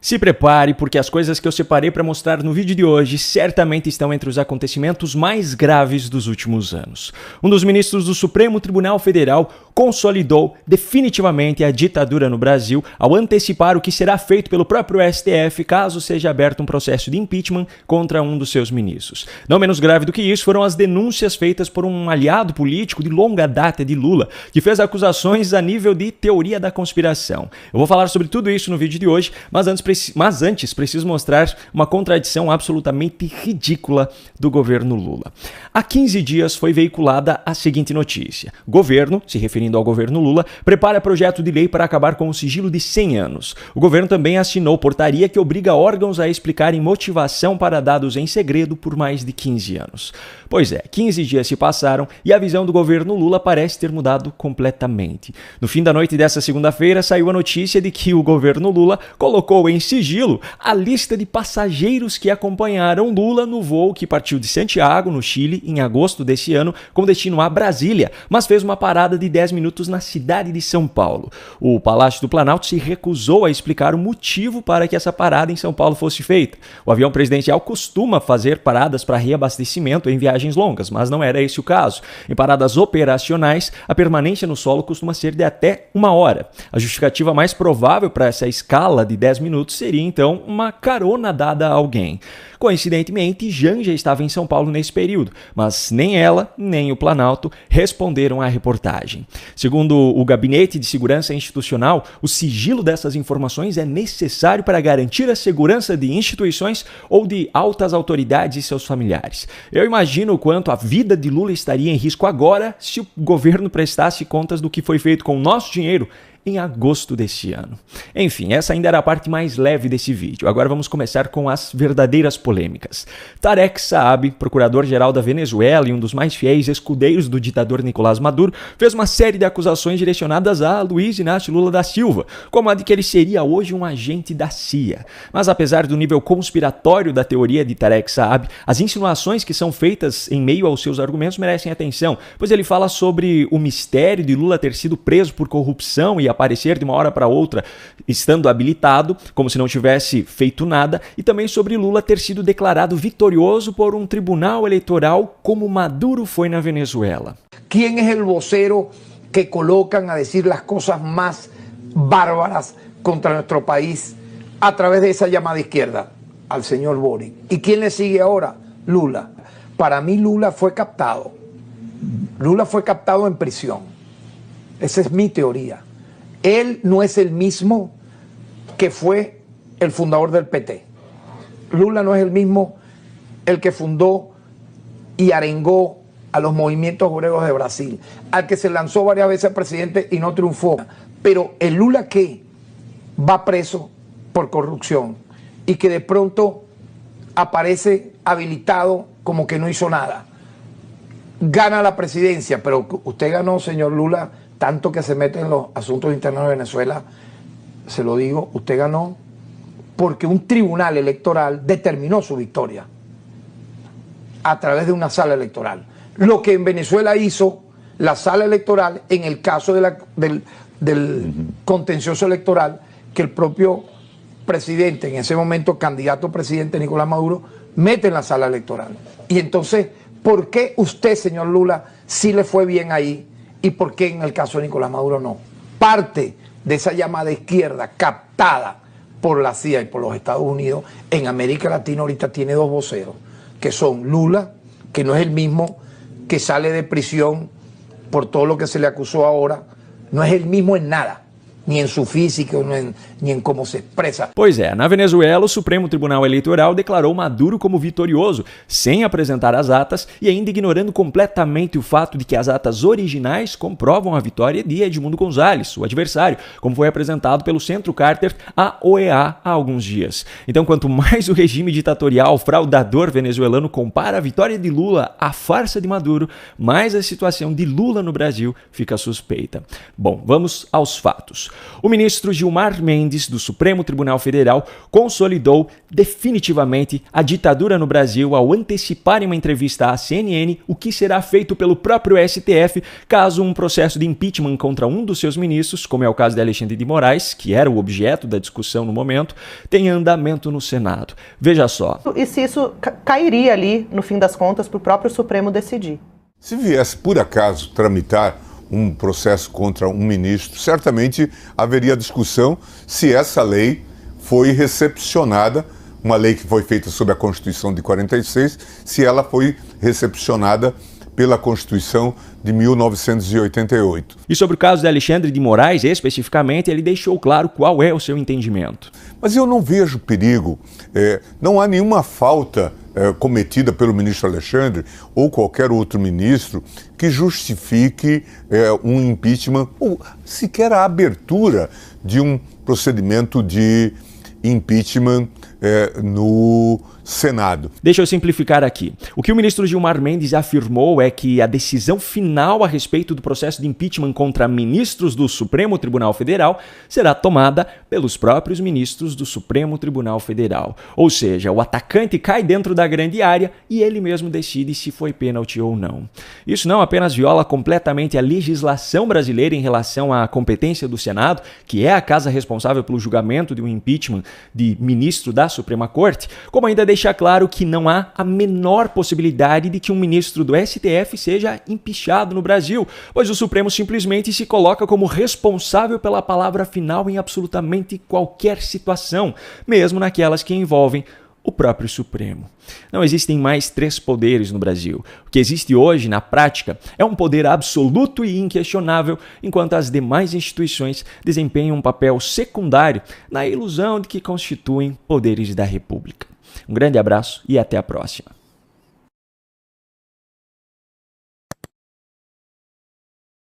Se prepare, porque as coisas que eu separei para mostrar no vídeo de hoje certamente estão entre os acontecimentos mais graves dos últimos anos. Um dos ministros do Supremo Tribunal Federal consolidou definitivamente a ditadura no Brasil ao antecipar o que será feito pelo próprio STF caso seja aberto um processo de impeachment contra um dos seus ministros. Não menos grave do que isso foram as denúncias feitas por um aliado político de longa data de Lula, que fez acusações a nível de teoria da conspiração. Eu vou falar sobre tudo isso no vídeo de hoje, mas antes preciso mostrar uma contradição absolutamente ridícula do governo Lula. Há 15 dias foi veiculada a seguinte notícia: o governo, se referindo ao governo Lula, prepara projeto de lei para acabar com o sigilo de 100 anos. O governo também assinou portaria que obriga órgãos a explicarem motivação para dados em segredo por mais de 15 anos. Pois é, 15 dias se passaram e a visão do governo Lula parece ter mudado completamente. No fim da noite dessa segunda-feira, saiu a notícia de que o governo Lula colocou em sigilo a lista de passageiros que acompanharam Lula no voo que partiu de Santiago, no Chile, em agosto desse ano, com destino a Brasília, mas fez uma parada de 10 minutos na cidade de São Paulo. O Palácio do Planalto se recusou a explicar o motivo para que essa parada em São Paulo fosse feita. O avião presidencial costuma fazer paradas para reabastecimento em viagens longas, mas não era esse o caso. Em paradas operacionais, a permanência no solo costuma ser de até 1 hora. A justificativa mais provável para essa escala de 10 minutos seria, então, uma carona dada a alguém. Coincidentemente, Janja estava em São Paulo nesse período, mas nem ela, nem o Planalto responderam à reportagem. Segundo o Gabinete de Segurança Institucional, o sigilo dessas informações é necessário para garantir a segurança de instituições ou de altas autoridades e seus familiares. Eu imagino o quanto a vida de Lula estaria em risco agora se o governo prestasse contas do que foi feito com o nosso dinheiro em agosto deste ano. Enfim, essa ainda era a parte mais leve desse vídeo. Agora vamos começar com as verdadeiras polêmicas. Tarek Saab, procurador-geral da Venezuela e um dos mais fiéis escudeiros do ditador Nicolás Maduro, fez uma série de acusações direcionadas a Luiz Inácio Lula da Silva, como a de que ele seria hoje um agente da CIA. Mas apesar do nível conspiratório da teoria de Tarek Saab, as insinuações que são feitas em meio aos seus argumentos merecem atenção, pois ele fala sobre o mistério de Lula ter sido preso por corrupção e aparecer de uma hora para outra estando habilitado, como se não tivesse feito nada, e também sobre Lula ter sido declarado vitorioso por um tribunal eleitoral como Maduro foi na Venezuela. ¿Quién es el vocero que colocan a decir las cosas más bárbaras contra nuestro país a través de esa llamada izquierda? Al señor Boric. ¿Y quién le sigue ahora? Lula. Para mí Lula fue captado. Lula fue captado en prisión. Esa es mi teoría. Él no es el mismo que fue el fundador del PT. Lula no es el mismo el que fundó y arengó a los movimientos obreros de Brasil, al que se lanzó varias veces presidente y no triunfó. Pero el Lula que va preso por corrupción y que de pronto aparece habilitado como que no hizo nada, gana la presidencia, pero usted ganó, señor Lula, tanto que se mete en los asuntos internos de Venezuela, se lo digo, usted ganó porque un tribunal electoral determinó su victoria a través de una sala electoral. Lo que en Venezuela hizo la sala electoral en el caso de del contencioso electoral, que el propio presidente, en ese momento candidato presidente Nicolás Maduro, mete en la sala electoral. Y entonces, ¿por qué usted, señor Lula, sí le fue bien ahí? ¿Y por qué en el caso de Nicolás Maduro no? Parte de esa llamada izquierda captada por la CIA y por los Estados Unidos en América Latina ahorita tiene dos voceros, que son Lula, que no es el mismo que sale de prisión por todo lo que se le acusó ahora, no es el mismo en nada, ni en su físico, ni en cómo se expresa. Pois é, na Venezuela, o Supremo Tribunal Eleitoral declarou Maduro como vitorioso, sem apresentar as atas e ainda ignorando completamente o fato de que as atas originais comprovam a vitória de Edmundo González, o adversário, como foi apresentado pelo Centro Carter à OEA há alguns dias. Então, quanto mais o regime ditatorial fraudador venezuelano compara a vitória de Lula à farsa de Maduro, mais a situação de Lula no Brasil fica suspeita. Bom, vamos aos fatos. O ministro Gilmar Mendes, do Supremo Tribunal Federal, consolidou definitivamente a ditadura no Brasil ao antecipar em uma entrevista à CNN o que será feito pelo próprio STF caso um processo de impeachment contra um dos seus ministros, como é o caso de Alexandre de Moraes, que era o objeto da discussão no momento, tenha andamento no Senado. Veja só. E se isso cairia ali, no fim das contas, para o próprio Supremo decidir? Se viesse, por acaso, tramitar um processo contra um ministro, certamente haveria discussão se essa lei foi recepcionada, uma lei que foi feita sob a Constituição de 46, se ela foi recepcionada pela Constituição de 1988. E sobre o caso de Alexandre de Moraes, especificamente, ele deixou claro qual é o seu entendimento. Mas eu não vejo perigo, não há nenhuma falta cometida pelo ministro Alexandre ou qualquer outro ministro que justifique um impeachment ou sequer a abertura de um procedimento de impeachment no Senado. Deixa eu simplificar aqui. O que o ministro Gilmar Mendes afirmou é que a decisão final a respeito do processo de impeachment contra ministros do Supremo Tribunal Federal será tomada pelos próprios ministros do Supremo Tribunal Federal. Ou seja, o atacante cai dentro da grande área e ele mesmo decide se foi pênalti ou não. Isso não apenas viola completamente a legislação brasileira em relação à competência do Senado, que é a casa responsável pelo julgamento de um impeachment de ministro da Suprema Corte, como ainda deixa claro que não há a menor possibilidade de que um ministro do STF seja impeachado no Brasil, pois o Supremo simplesmente se coloca como responsável pela palavra final em absolutamente qualquer situação, mesmo naquelas que envolvem o próprio Supremo. Não existem mais 3 poderes no Brasil. O que existe hoje, na prática, é um poder absoluto e inquestionável, enquanto as demais instituições desempenham um papel secundário na ilusão de que constituem poderes da República. Um grande abraço e até a próxima.